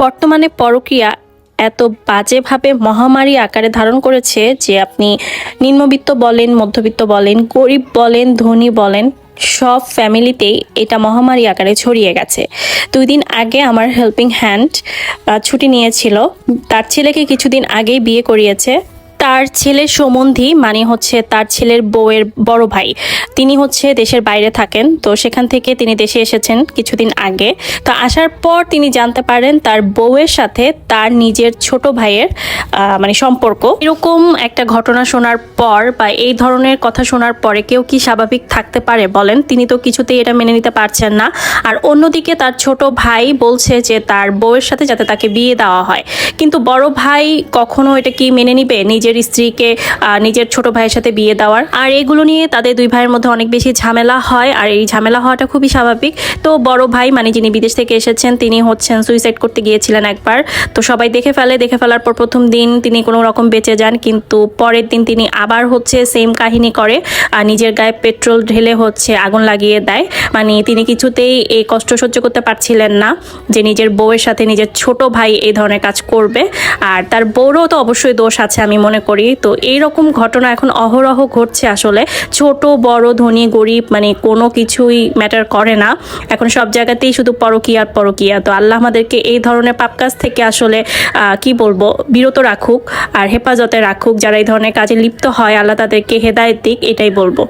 বর্তমানে পরকীয়া এত বাজেভাবে মহামারী আকারে ধারণ করেছে যে আপনি নিম্নবিত্ত বলেন, মধ্যবিত্ত বলেন, গরিব বলেন, ধনী বলেন, সব ফ্যামিলিতেই এটা মহামারী আকারে ছড়িয়ে গেছে। 2 দিন আগে আমার হেল্পিং হ্যান্ড ছুটি নিয়েছিল। তার ছেলেকে কিছুদিন আগেই বিয়ে করিয়েছে। তার ছেলের সম্বন্ধী মানে হচ্ছে তার ছেলের বউয়ের বড় ভাই, তিনি হচ্ছে দেশের বাইরে থাকেন। তো সেখান থেকে তিনি দেশে এসেছেন কিছুদিন আগে। তো আসার পর তিনি জানতে পারেন তার বউয়ের সাথে তার নিজের ছোট ভাইয়ের মানে সম্পর্ক। এরকম একটা ঘটনা শোনার পর বা এই ধরনের কথা শোনার পরে কেউ কি স্বাভাবিক থাকতে পারে বলেন? তিনি তো কিছুতেই এটা মেনে নিতে পারছেন না। আর অন্যদিকে তার ছোট ভাই বলছে যে তার বউয়ের সাথে যাতে তাকে বিয়ে দেওয়া হয়, কিন্তু বড় ভাই কখনো এটা কি মেনে নিবে নিজের স্ত্রীকে নিজের ছোট ভাইয়ের সাথে বিয়ে দেওয়ার? আর এগুলো নিয়ে তাদের দুই ভাইয়ের মধ্যে অনেক বেশি ঝামেলা হয়, আর এই ঝামেলা হওয়াটা খুবই স্বাভাবিক। তো বড় ভাই মানে যিনি বিদেশ থেকে এসেছেন তিনি হচ্ছেন সুইসাইড করতে গিয়েছিলেন একবার। তো সবাই দেখে ফেলার পর প্রথম দিন তিনি কোনো রকম বেঁচে যান, কিন্তু পরের দিন তিনি আবার হচ্ছে সেম কাহিনী করে, নিজের গায়ে পেট্রোল ঢেলে হচ্ছে আগুন লাগিয়ে দেয়। মানে তিনি কিছুতেই এই কষ্ট সহ্য করতে পারছিলেন না যে নিজের বউয়ের সাথে নিজের ছোট ভাই এই ধরনের কাজ করবে। আর তার বউরও তো অবশ্যই দোষ আছে আমি মনে করি। তো এইরকম ঘটনা এখন অহরহ ঘটছে। আসলে ছোট বড় ধনী গরিব মানে কোনো কিছুই ম্যাটার করে না, এখন সব জায়গাতেই শুধু পরকীয়া আর পরকীয়া। তো আল্লাহ আমাদেরকে এই ধরনের পাপ কাজ থেকে আসলে কি বলবো, বিরত রাখুক আর হেফাজতে রাখুক। যারা এই ধরনের কাজে লিপ্ত হয় আল্লাহ তাদেরকে হেদায়েত দিক, এটাই বলবো।